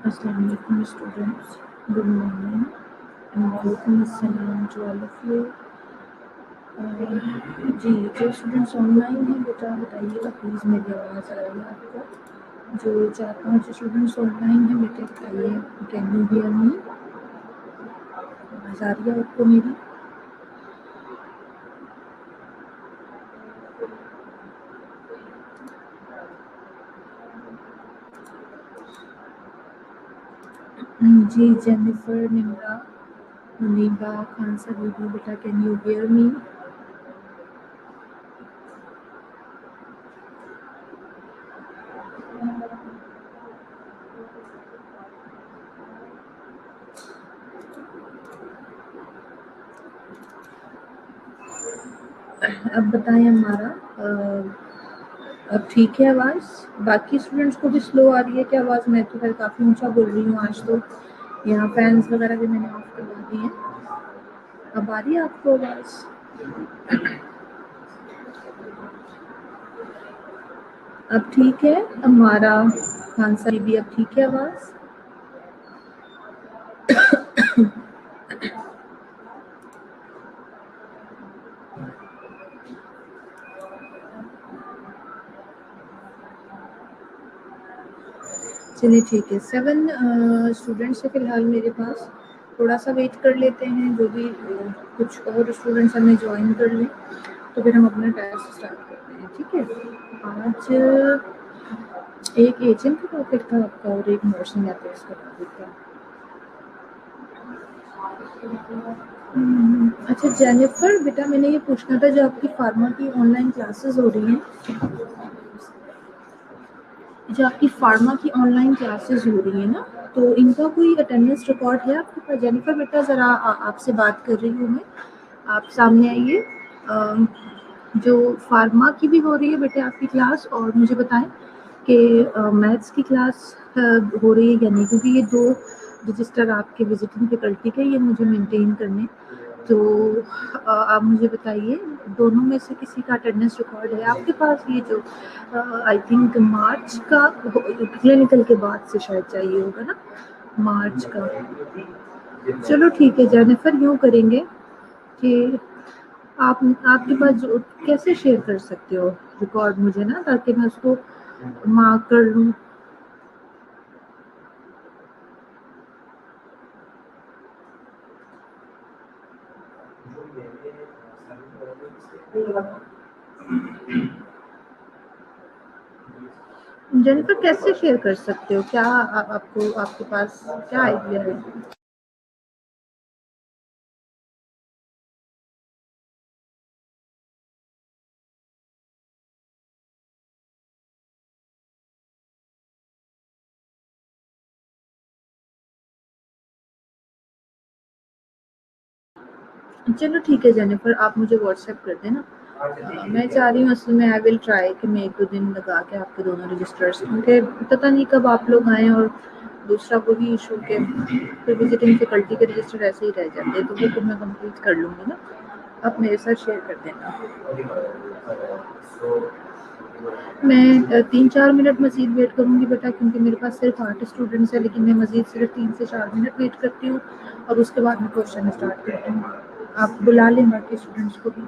Assalamu alaikum students. Good morning and welcome assalam to all of you. जी जो students online हैं बेटा बताइएगा please मेरी आवाज़ आ रही है आपको? जो 4-5 स्टूडेंट्स ऑनलाइन हैं बेटा बताइए कैन यू हियर मी? आवाज़ आ रही है आपको मेरी? जी जेनिफर, निम्रा, मुनीबा, खानसा बीबी बेटा कैन यू हियर मी? अब बताएं हमारा अब ठीक है आवाज़? बाकी स्टूडेंट्स को भी स्लो आ रही है क्या आवाज़? मैं तो खैर काफ़ी ऊंचा बोल रही हूँ आज तो। यहाँ फैंस वगैरह भी मैंने ऑफ करवा दिए हैं। अब आ रही है आपको आवाज़? अब ठीक है हमारा खानसा भी अब ठीक है आवाज़? चलिए ठीक है। 7 स्टूडेंट्स हैं फ़िलहाल मेरे पास। थोड़ा सा वेट कर लेते हैं, जो भी कुछ और स्टूडेंट्स हमें ज्वाइन कर लें तो फिर हम अपना टेस्ट स्टार्ट करते हैं, ठीक है? आज एक एजेंट का टॉपिक था आपका और एक नर्सिंग एथिक्स का टॉपिक था। अच्छा जेनिफर बेटा मैंने ये पूछना था, जो आपकी फार्मा की ऑनलाइन क्लासेस हो रही हैं, जो आपकी फार्मा की ऑनलाइन क्लासेस हो रही है ना, तो इनका कोई अटेंडेंस रिकॉर्ड है आपके पास? जेनिफर बेटा ज़रा आपसे बात कर रही हूँ मैं, आप सामने आइए। जो फार्मा की भी हो रही है बेटे आपकी क्लास, और मुझे बताएं कि मैथ्स की क्लास हो रही है या नहीं, क्योंकि ये 2 रजिस्टर आपके विजिटिंग फैकल्टी के ये मुझे मेंटेन करने। तो आप मुझे बताइए दोनों में से किसी का अटेंडेंस रिकॉर्ड है आपके पास? ये जो आई थिंक मार्च का क्लिनिकल के बाद से शायद चाहिए होगा ना, मार्च का। चलो ठीक है जेनिफर, यूँ करेंगे कि आप आपके पास जो कैसे शेयर कर सकते हो रिकॉर्ड मुझे ना, ताकि मैं उसको मार्क कर लूँ। जेनिफर कैसे शेयर कर सकते हो? क्या आपको आपके पास क्या आइडिया है? चलो ठीक है जेनिफर, आप मुझे व्हाट्सएप कर देना। मैं चाह रही हूँ असल में आई विल ट्राई कि मैं 1-2 दिन लगा के आपके दोनों रजिस्टर्स, क्योंकि पता नहीं कब आप लोग आएँ, और दूसरा वही इशू के फिर विजिटिंग फैकल्टी के रजिस्टर ऐसे ही रह जाते हैं, तो वो तो मैं कंप्लीट कर लूँगी ना। आप मेरे साथ शेयर कर देना। मैं 3-4 मिनट मज़ीद वेट करूँगी बेटा, क्योंकि मेरे पास सिर्फ 8 स्टूडेंट्स हैं, लेकिन मैं मज़ीद सिर्फ 3 से 4 मिनट वेट करती हूँ और उसके बाद मैं क्वेश्चन स्टार्ट करती हूँ। आप बुला लें बाकी स्टूडेंट्स को भी।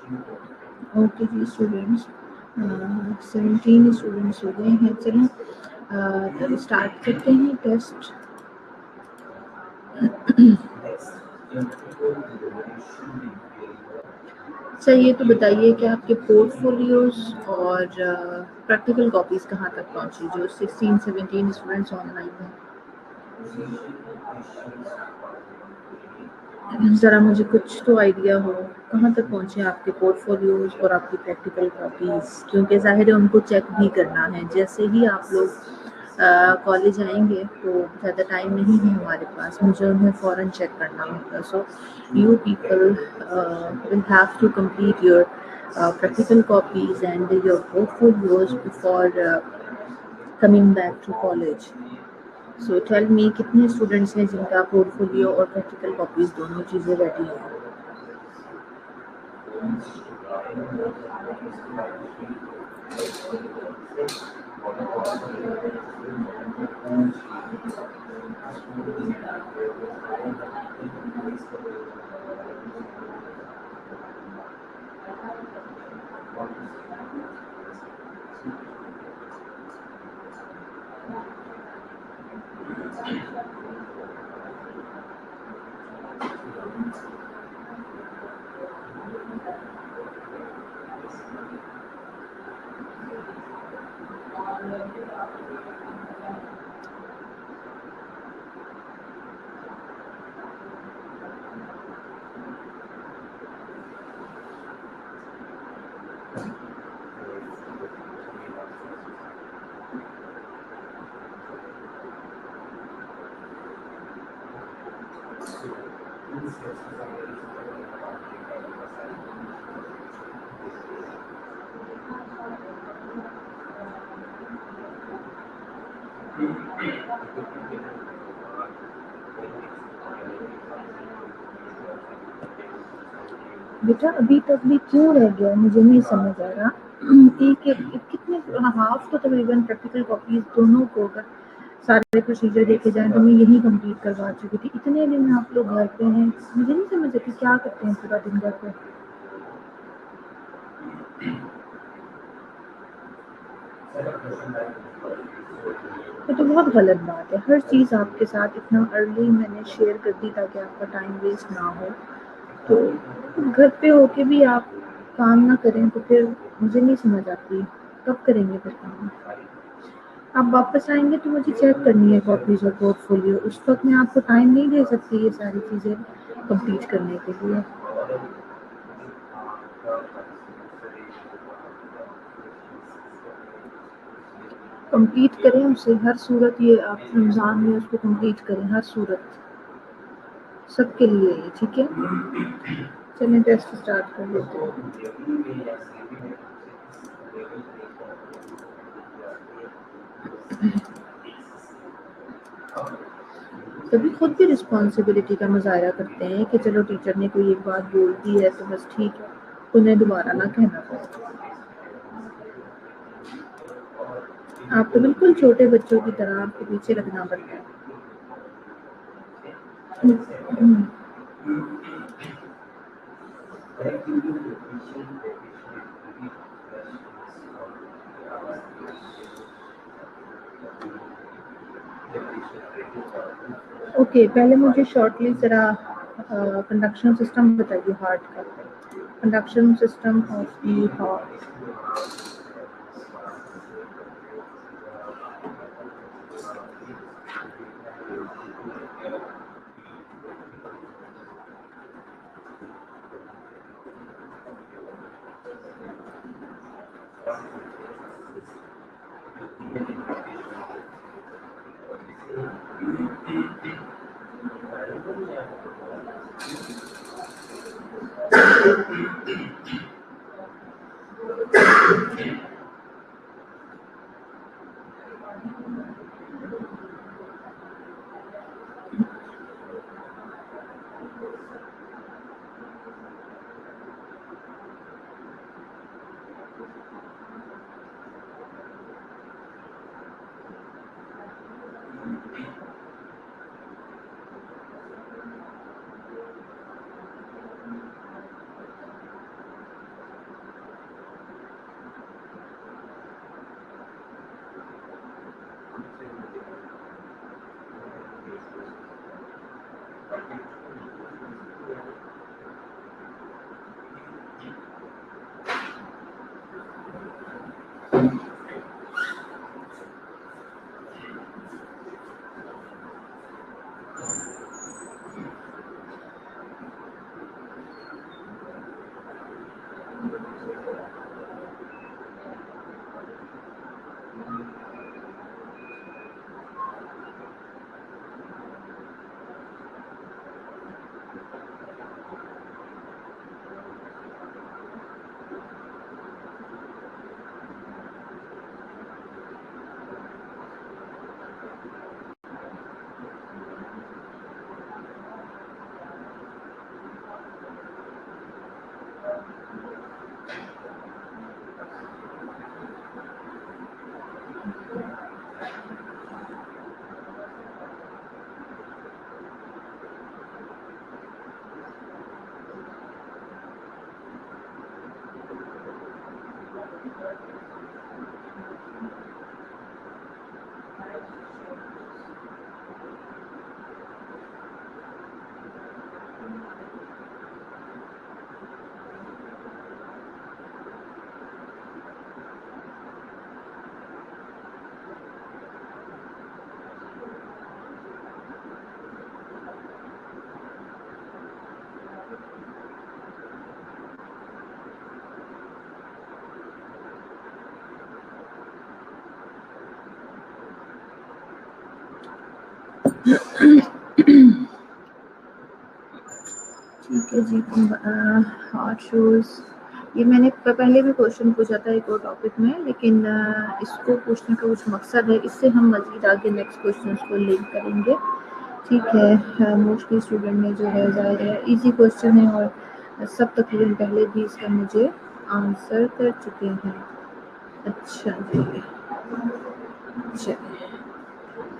ओके जी स्टूडेंट्स, 17 स्टूडेंट्स हो गए हैं। चलो तब स्टार्ट करते हैं टेस्ट। चलिए तो बताइए कि आपके पोर्टफोलियोज और प्रैक्टिकल कॉपीज कहाँ तक पहुँची, जो 16-17 स्टूडेंट्स ऑनलाइन हैं। ज़रा मुझे कुछ तो आइडिया हो, कहाँ तक पहुँचे आपके पोर्टफोलियोज और आपकी प्रैक्टिकल कॉपीज़, क्योंकि ज़ाहिर है उनको चेक भी करना है। जैसे ही आप लोग कॉलेज आएंगे तो ज़्यादा टाइम नहीं है हमारे पास, मुझे उन्हें फ़ौरन चेक करना होगा। So you people will have to complete your practical copies and your portfolios before coming back to college. So tell me कितने स्टूडेंट्स हैं जिनका पोर्टफोलियो और प्रैक्टिकल कॉपीज दोनों चीज़ें रेडी हैं। बेटा अभी तक भी क्यों रह गया, मुझे नहीं समझ आ रहा। कितने हाफ तो तकरीबन प्रैक्टिकल कॉपीज दोनों को अगर सारे प्रोसीजर देखे जाएं तो मैं यही कंप्लीट करवा चुकी थी। इतने दिन आप लोग घर पे हैं, मुझे नहीं समझ आती क्या करते हैं पूरा दिन घर पे। ये तो बहुत गलत बात है। हर चीज़ आपके साथ इतना अर्ली मैंने शेयर कर दी ताकि आपका टाइम वेस्ट ना हो। तो घर पे होके भी आप काम ना करें तो फिर मुझे नहीं समझ आती कब करेंगे फिर काम। आप वापस आएंगे तो मुझे चेक करनी है कॉपीज और पोर्टफोलियो, उस वक्त मैं आपको टाइम नहीं दे सकती ये सारी चीज़ें कंप्लीट करने के लिए। कंप्लीट करें उसे हर सूरत, ये आप रमज़ान में उसको कंप्लीट करें हर सूरत, सबके लिए ये ठीक है। चलें टेस्ट स्टार्ट कर लेते हैं। कभी खुद भी रिस्पॉन्सिबिलिटी का मुजाहरा करते हैं कि चलो टीचर ने कोई एक बात बोल दी है तो बस ठीक है, उन्हें दोबारा ना कहना पड़े। आप तो बिल्कुल छोटे बच्चों की तरह आपके पीछे लगना पड़ता है। ओके, पहले मुझे शॉर्टली ज़रा कंडक्शन सिस्टम बताइए हार्ट का। Conduction system of the heart. ठीक है जी। हॉट शूज़, ये मैंने पहले भी क्वेश्चन पूछा था एक और टॉपिक में, लेकिन इसको पूछने का कुछ मकसद है, इससे हम मज़ीद आगे नेक्स्ट क्वेश्चन को लिंक करेंगे। ठीक है, मोस्टली स्टूडेंट ने जो है ज़ाहिर है इजी क्वेश्चन है और सब तकरीबन पहले भी इसका मुझे आंसर कर चुके हैं। अच्छा जी, चलिए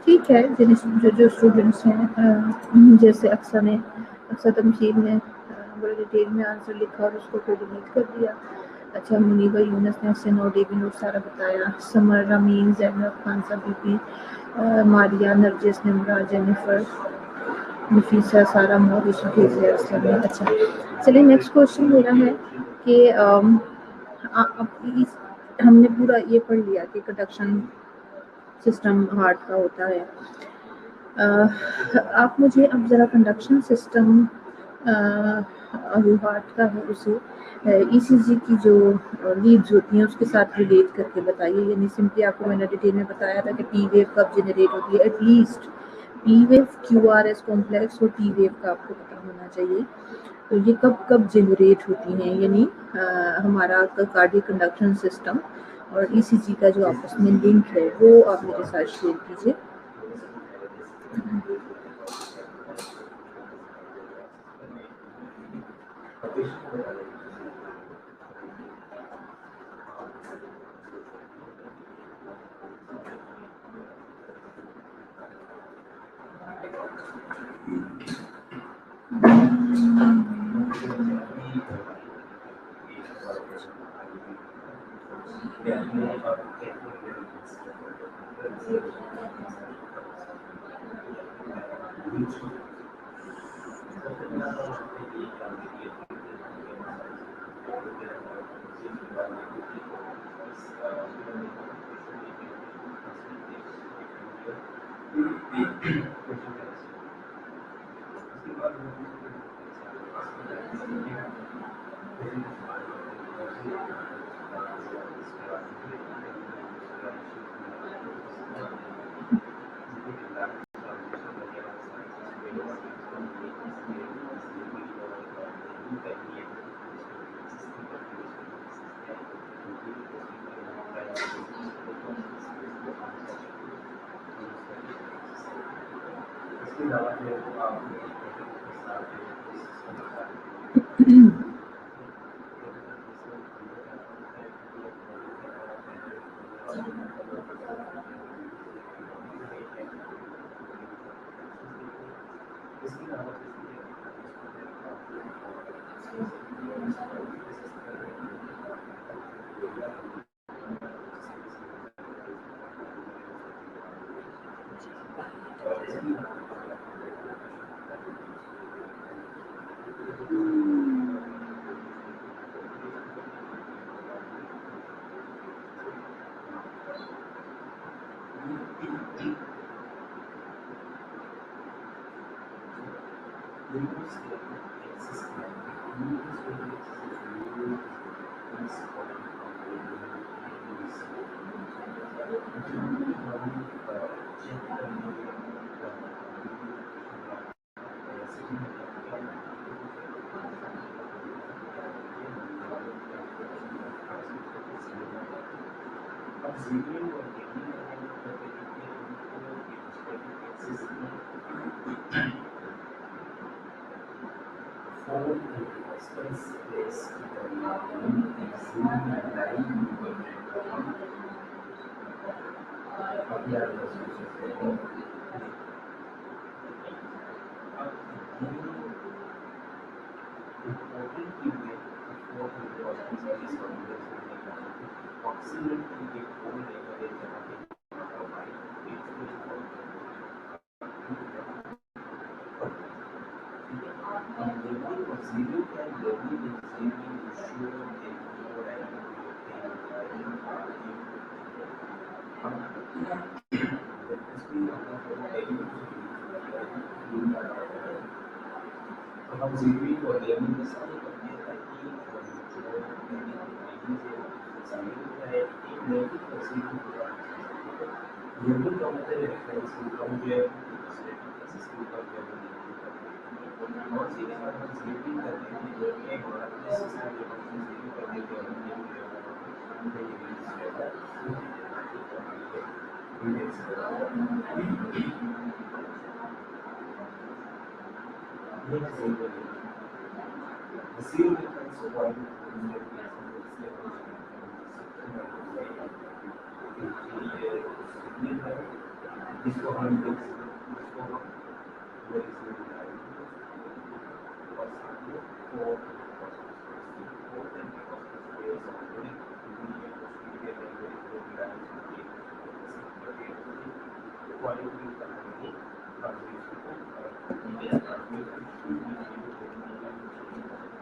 ठीक है। जो जो स्टूडेंट्स हैं, जैसे अक्सर तमशील ने बड़े डिटेल में आंसर लिखा और उसको फिर डिलीट कर दिया। अच्छा, मुनीबा यूनस ने सिनो डेविन और सारा बताया, समर रमीन जैनब खानसा बीबी, मारिया नरजिस निमरा जेनिफर नफीसा सारा मोरिश फ़िज़िया असलम। अच्छा, चलिए नेक्स्ट क्वेश्चन मेरा है कि अब हमने पूरा ये पढ़ लिया कि कंडक्शन सिस्टम हार्ट का होता है। आप मुझे अब ज़रा कंडक्शन सिस्टम जो हार्ट का है उसे ईसीजी की जो लीड्स होती हैं उसके साथ रिलेट करके बताइए। यानी सिंपली आपको मैंने डिटेल में बताया था कि टी वेव कब जनरेट होती है, at least P wave QRS complex और टी वेव का आपको पता होना चाहिए। तो ये कब कब जनरेट होती हैं, यानी हमारा कार्डियक कंडक्शन सिस्टम और ईसीजी का जो आपस में लिंक है वो आप मेरे साथ शेयर कीजिए।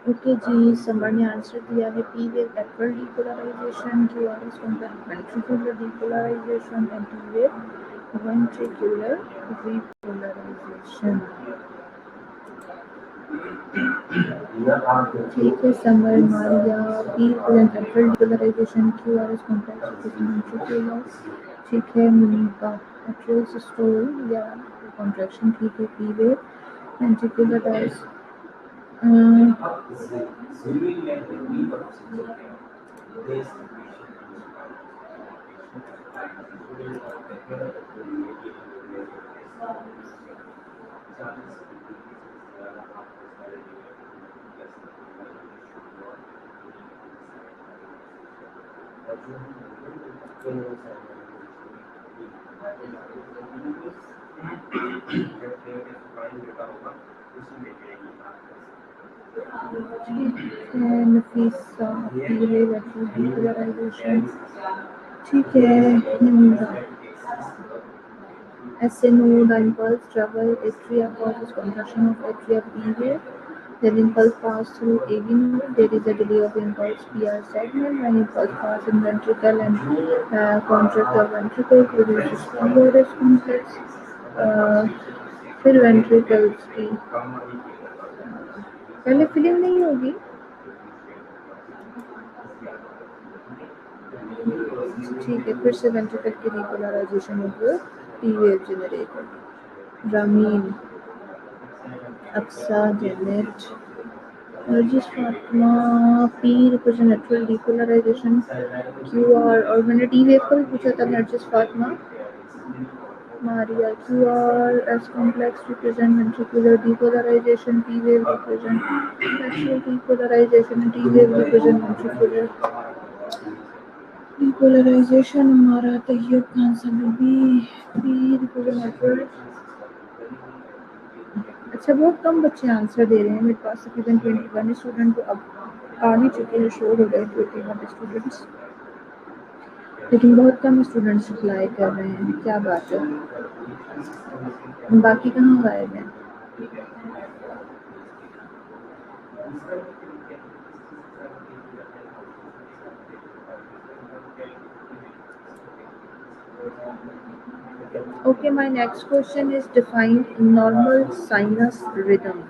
ओके जी, समर ने आंसर दिया है P wave equal depolarization, Q R is ventricular depolarization and T wave ventricular repolarization. ठीक है Samar, Maria P present equal depolarization, Q R is complex ventricular. ठीक है मुनीका, एट्रियल सिस्टोल या कॉन्ट्रैक्शन। ठीक है पी वेव वेंट्रिकुलर डायस। Nafisa P wave equal depolarization. ठीक है SNO, the impulse travel atria causes contraction of atria P wave. Then impulse pass through AV node. There is a delay of impulse PR segment. When impulse pass in ventricle and contract the ventricle produces PRS complex. फिर ventricles की पहले filling नहीं होगी। ठीक है, फिर से ventricle की रिपोलराइजेशन होगी, टी वेव जनरेट होगी। Rameen, Aqsa, Janet, Nargis Fatima, P represent natural depolarization, Q R, और मैंने टी वेव का भी पूछा था Nargis Fatima. Maria, Q R S complex represent ventricular depolarization, T wave represent natural depolarization, T wave represent ventricular depolarization. हमारा तैयब खान सभी पी रिप्रेजेंट नेचुरल। अच्छा, बहुत कम बच्चे आंसर दे रहे हैं। मेरे पास तकरीबन 21 स्टूडेंट तो अब आ नहीं चुके हैं, शो हो गए 21 स्टूडेंट्स, लेकिन बहुत कम स्टूडेंट्स अप्लाई कर रहे हैं। क्या बात है, बाकी कहाँ गायब हैं? Okay, my next question is define normal sinus rhythm.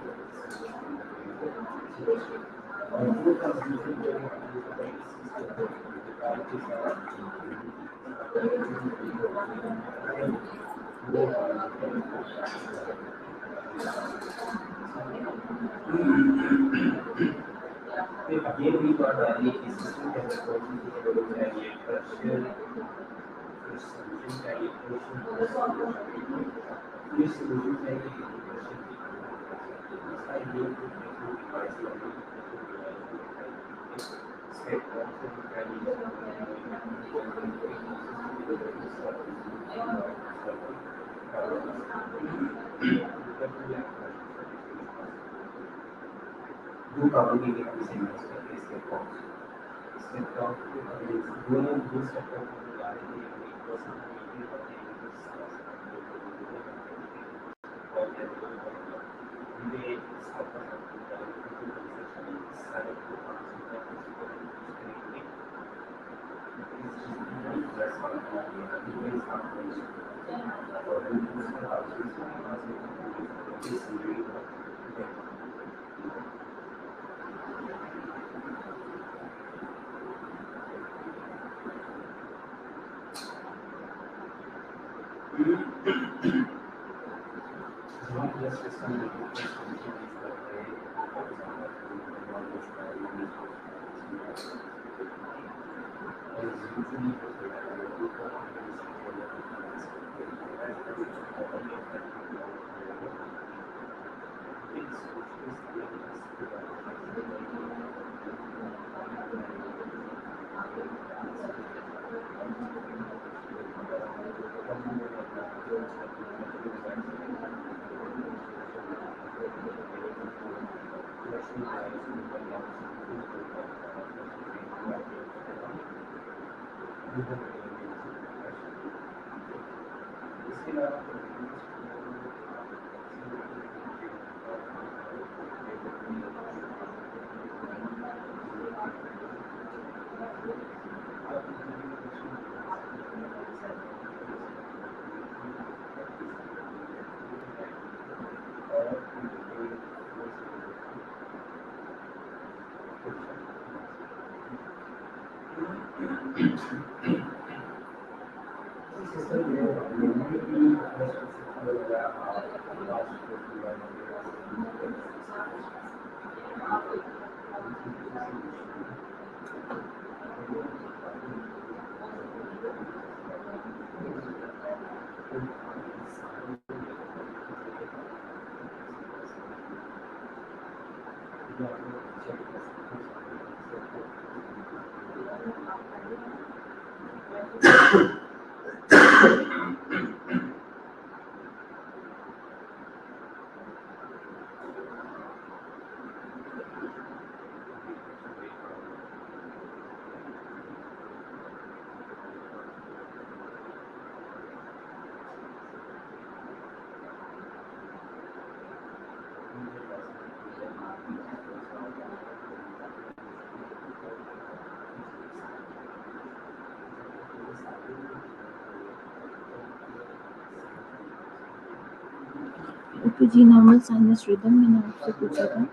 Okay जी, नॉर्मल साइनस रिदम मैंने आपसे पूछा था।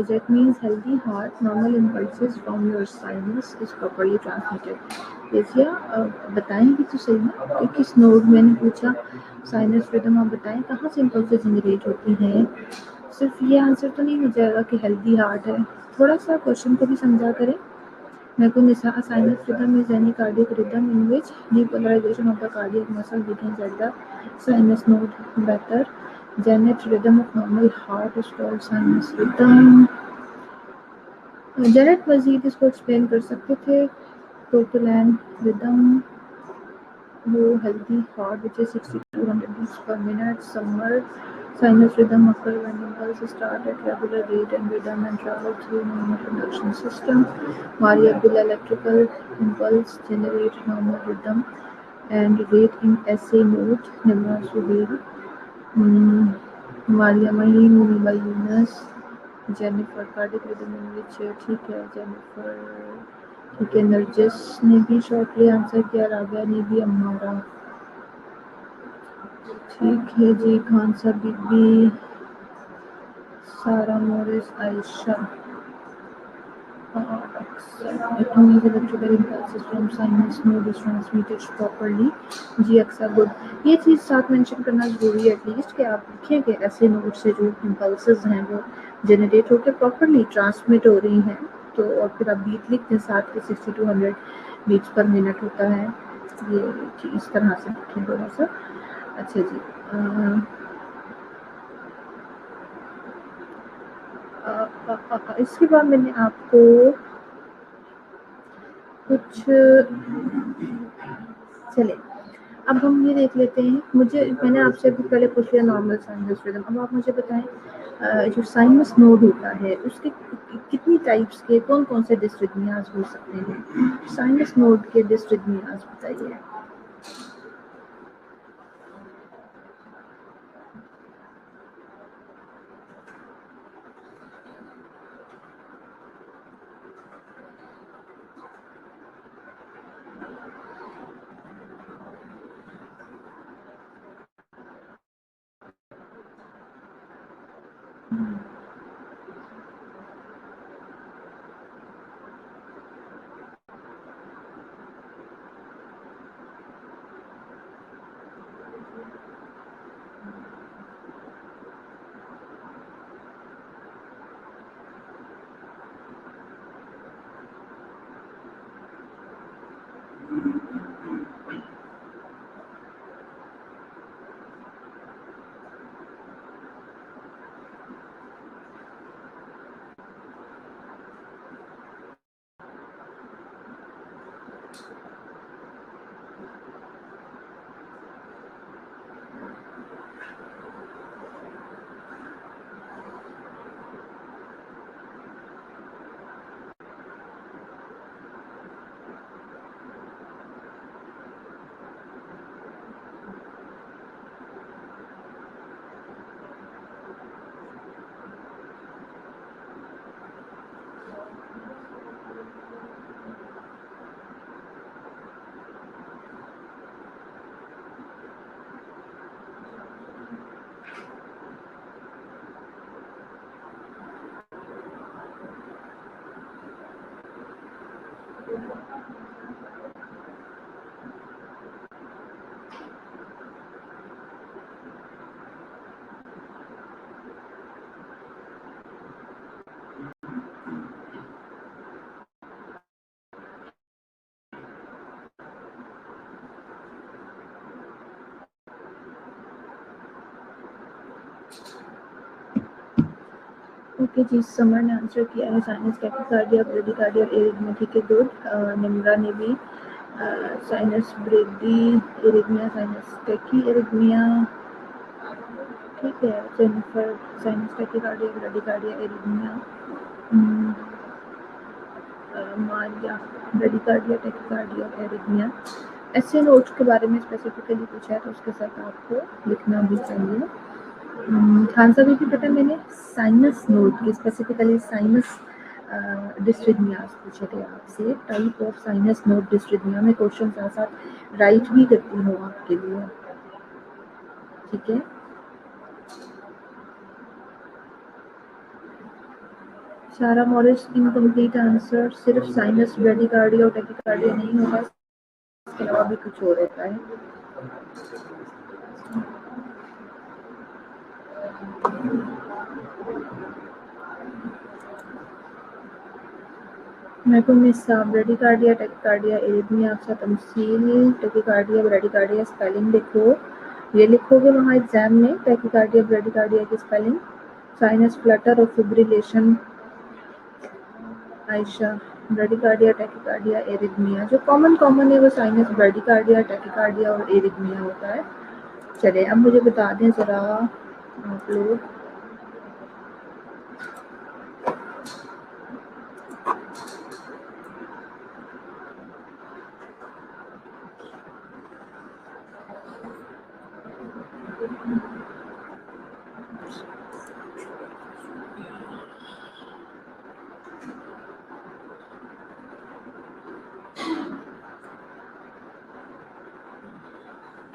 That means healthy heart, normal impulses from your sinus is properly transmitted. जैसे बताएं भी तो सही ना कि किस नोड, मैंने पूछा साइनस रिदम, आप बताएं कहाँ से इम्पल्सेस जनरेट होती हैं। सिर्फ ये आंसर तो नहीं हो जाएगा कि हेल्दी हार्ट है, थोड़ा सा क्वेश्चन को भी समझा करें। Sinus rhythm is any cardiac rhythm in which depolarization of the cardiac muscle begins at the sinus node. Better. Janet rhythm of normal heart is called sinus rhythm. Janet मजीद इसको explain कर सकते थे. Total and rhythm वो healthy heart which is 60-100 beats per minute. Summer sinus rhythm occur when impulses start at regular rate and rhythm and travel through normal conduction system. Variable electrical impulse generate normal rhythm and rate in SA node. Nimra Suhail, Maria Mahin, Muniba Yunus, Jennifer cardiac rhythm in which ठीक है Jennifer, ठीक है नरजिस ने भी shortly answer किया, राबिया ने भी, अम्मारा ठीक है जी, खान साहब बीबी, Sara Morris, Ayesha, it means electrical impulses from sinus node is transmitted properly. जी अक्सा गुड, ये चीज़ साथ मेंशन करना जरूरी है एटलीस्ट कि आप लिखें कि ऐसे नोड से जो इम्पल्सेस हैं वो जनरेट होकर प्रॉपरली ट्रांसमिट हो रही हैं, तो और फिर आप बीट लिखते हैं साथ के 60-100 बीट्स पर मिनट होता है, ये इस तरह से लिखें थोड़ा सा। अच्छा जी, इसके बाद मैंने आपको कुछ, चले अब हम ये देख लेते हैं। मैंने आपसे अभी पहले पूछ लिया नॉर्मल साइनस रिदम, अब आप मुझे बताएं जो साइनस नोड होता है उसके कितनी टाइप्स के कौन कौन से डिस्ट्रिग्मियाज हो सकते हैं। साइनस नोड के डिस्ट्रिग्मियाज बताइए। ओके जी, समर ने आंसर किया है साइनस टैकीकार्डिया ब्रेडिकार्डिया एरिथमिया, ठीक है, गुड। निम्रा ने भी sinus brady arrhythmia sinus tachy arrhythmia, ठीक है। Jennifer sinus tachycardia bradycardia arrhythmia, Maria bradycardia tachycardia arrhythmia. ऐसे नोट्स के बारे में स्पेसिफिकली पूछा है तो उसके साथ आपको लिखना भी चाहिए। आंसर भी पता मैंने साइनस नोड के स्पेसिफिकली साइनस डिस्ट्रिथमियास पूछे थे आपसे, टाइप ऑफ साइनस नोड डिस्ट्रिथमिया में क्वेश्चन साथ साथ राइट भी करती हूँ आपके लिए, ठीक है। सारा मॉरिस इनकम्प्लीट आंसर, सिर्फ साइनस ब्रेडिकार्डिया और टैकीकार्डिया नहीं होगा, इसके अलावा भी कुछ और होता है। मैकुमिसा ब्रेडिकार्डिया टैकीकार्डिया एरिथमिया, आपका तमसील टैकीकार्डिया ब्रेडिकार्डिया स्पेलिंग लिखो, ये लिखोगे वहाँ एग्जाम में टैकीकार्डिया ब्रेडिकार्डिया की स्पेलिंग। साइनस फ्लटर और fibrillation, Ayesha bradycardia tachycardia arrhythmia, जो कॉमन है वो साइनस ब्रेडिकार्डिया टैकीकार्डिया और एरिथमिया होता है। चलिए अब मुझे बता दें ज़रा आप लोग,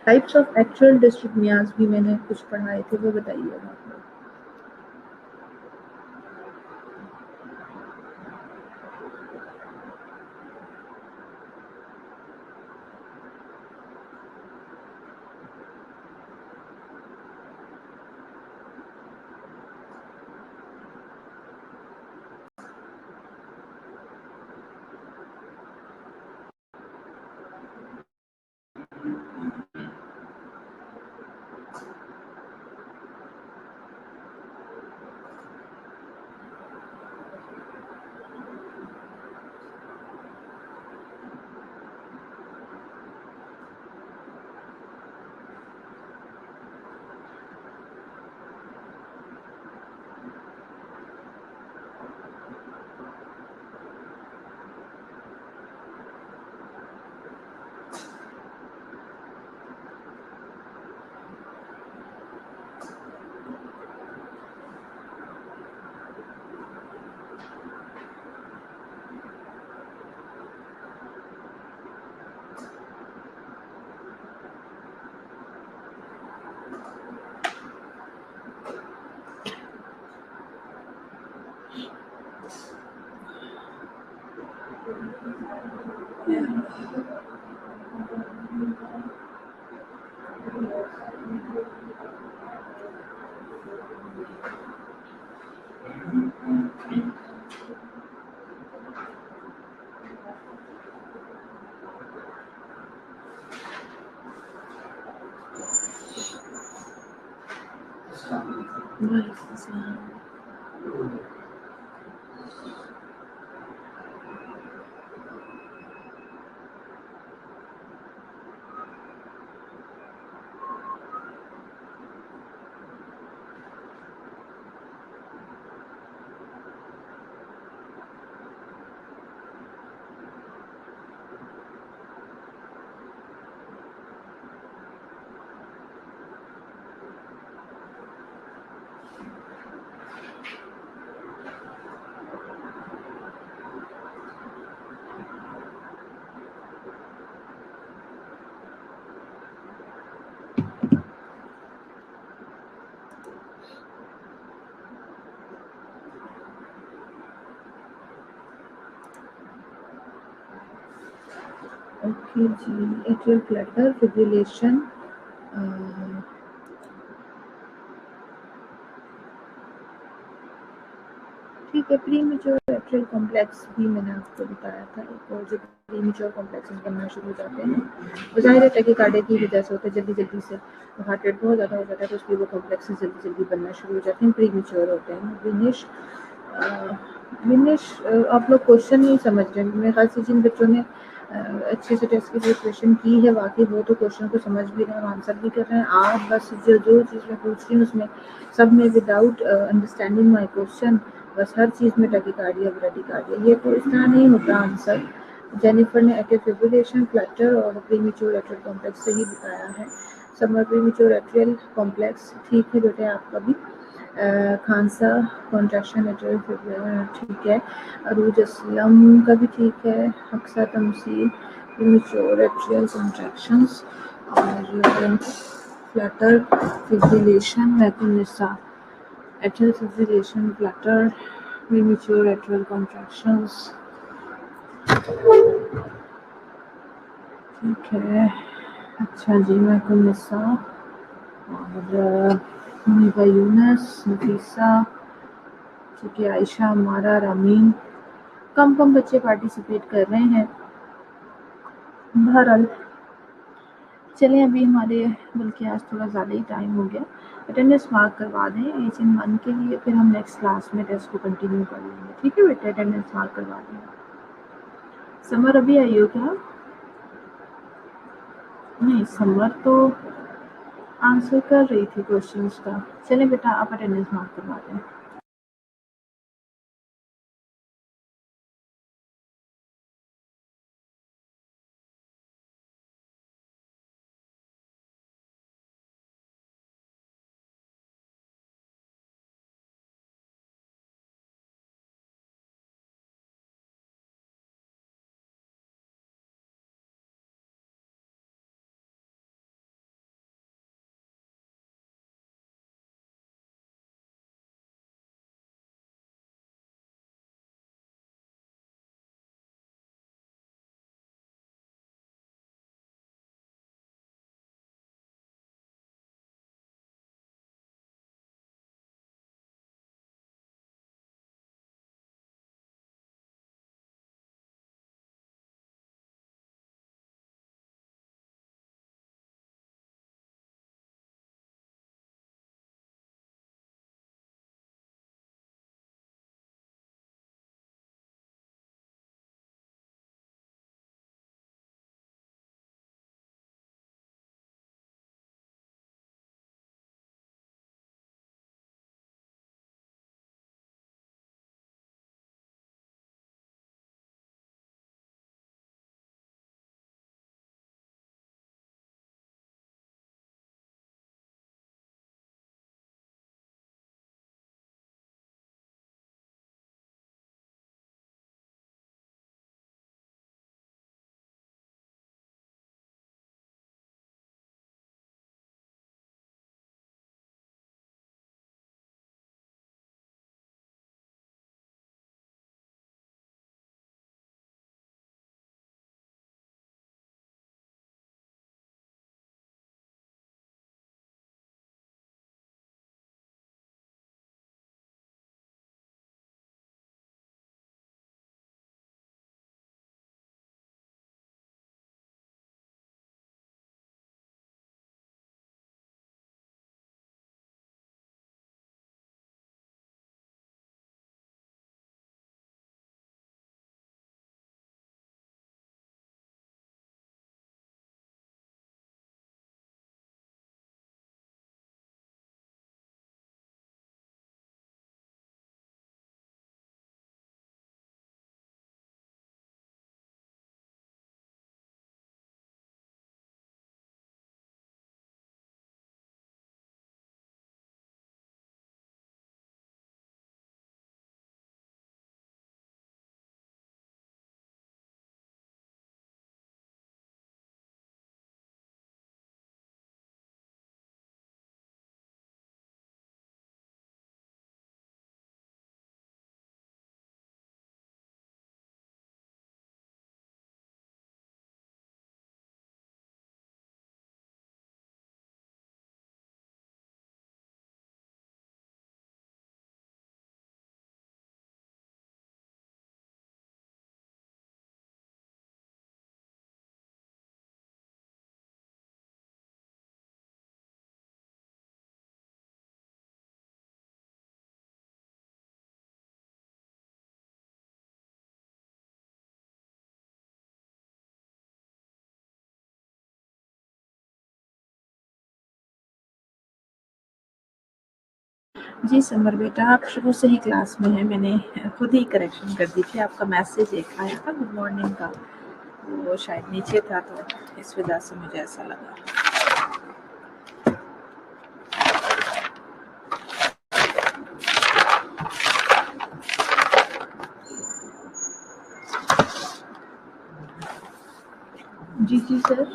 टाइप्स ऑफ एक्चुअल डिस्ट्रिथमियाज भी मैंने कुछ पढ़ाए थे, वो बताइएगा। जी, एट्रियल फ्लटर, फिब्रिलेशन, ठीक है। प्रीमेच्योर एट्रियल कॉम्प्लेक्स भी मैंने आपको बताया था, एक और जो प्रीमेच्योर कॉम्प्लेक्सेस बनना शुरू हो जाते हैं, वो ज़ाहिर है टैकीकार्डिया की वजह से होता है, जल्दी-जल्दी से हार्ट रेट बहुत ज़्यादा हो जाता है, तो इसलिए वो कॉम्प्लेक्सेस जल्दी-जल्दी बनना शुरू हो जाते हैं, प्रीमेच्योर होते हैं। विनेश, आप लोग क्वेश्चन नहीं समझ रहे हैं। मेरे ख्याल से जिन बच्चों ने अच्छे से टेस्ट की प्रिपरेशन की है, वाकई वो तो क्वेश्चन को समझ भी रहे हैं और आंसर भी कर रहे हैं। आप बस जो जो चीज़ मैं पूछ रही हूँ उसमें सब में विदाउट अंडरस्टैंडिंग माय क्वेश्चन बस हर चीज़ में टैकीकार्डिया ब्रेडिकार्डिया, ये तो इस तरह नहीं होता आंसर। जेनिफर ने एट्रियल फिब्रिलेशन, फ्लटर और प्रीमेच्योर एट्रियल कॉम्प्लेक्स सही बताया है। समर प्रीमेच्योर एट्रियल कॉम्प्लेक्स ठीक है बेटे आपका भी। खांसा कॉन्ट्रैक्शन एट्रियल फिब्रिलेशन ठीक है। अरूज असलम का भी ठीक है। हक्सा तमसील प्रीमेच्योर एट्रियल कॉन्ट्रैक्शंस और फ्लटर फिब्रिलेशन मैकुनिसा atrial fibrillation, flutter, premature atrial contractions, ठीक है। अच्छा जी, मैकुनिसा और मुनीबा यूनस, नफीसा, ठीक है। आयशा, हमारा, रामीन, कम कम बच्चे पार्टिसिपेट कर रहे हैं। बहरहाल चलें, अभी हमारे बल्कि आज थोड़ा ज़्यादा ही टाइम हो गया। अटेंडेंस मार्क करवा दें एच इन 1 के लिए, फिर हम नेक्स्ट क्लास में टेस्ट को कंटिन्यू कर लेंगे। ठीक है बेटा, अटेंडेंस मार्क करवा दें। समर अभी आई हो क्या? नहीं, समर तो आंसर कर रही थी क्वेश्चंस का। चलें बेटा, आप अटेंडेंस मार्क करवा दें। जी समर बेटा, आप शुरू से ही क्लास में हैं, मैंने खुद ही करेक्शन कर दी थी। आपका मैसेज एक आया था गुड मॉर्निंग का, वो शायद नीचे था तो इस वजह से मुझे ऐसा लगा। जी जी सर।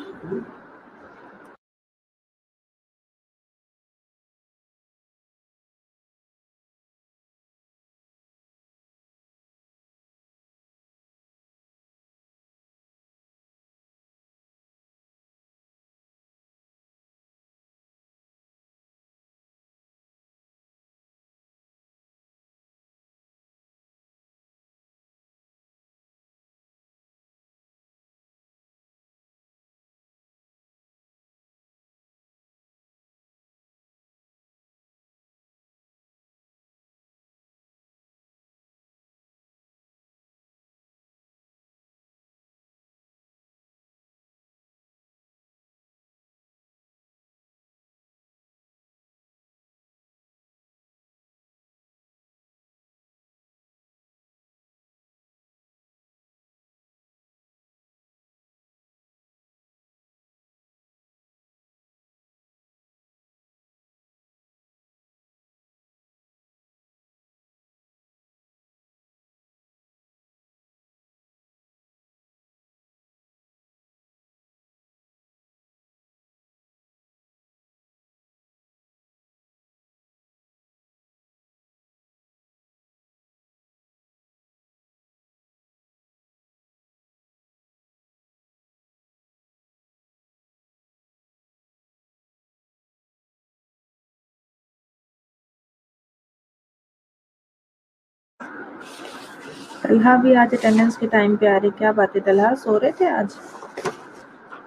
तलहा भी आज अटेंडेंस के टाइम पे आ रही, क्या बात है तलहा, सो रहे थे आज?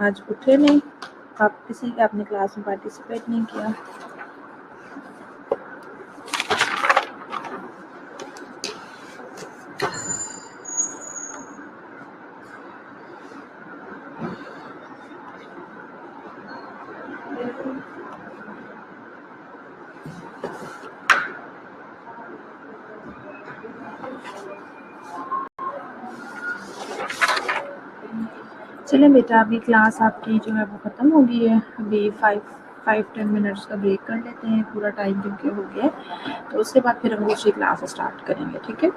आज उठे नहीं? आप किसी का अपनी क्लास में पार्टिसिपेट नहीं किया? चलें बेटा, अभी क्लास आपकी जो है वो ख़त्म हो गई है। अभी 5-10 मिनट्स का ब्रेक कर लेते हैं, पूरा टाइम क्योंकि हो गया है, तो उसके बाद फिर हम दूसरी क्लास स्टार्ट करेंगे, ठीक है?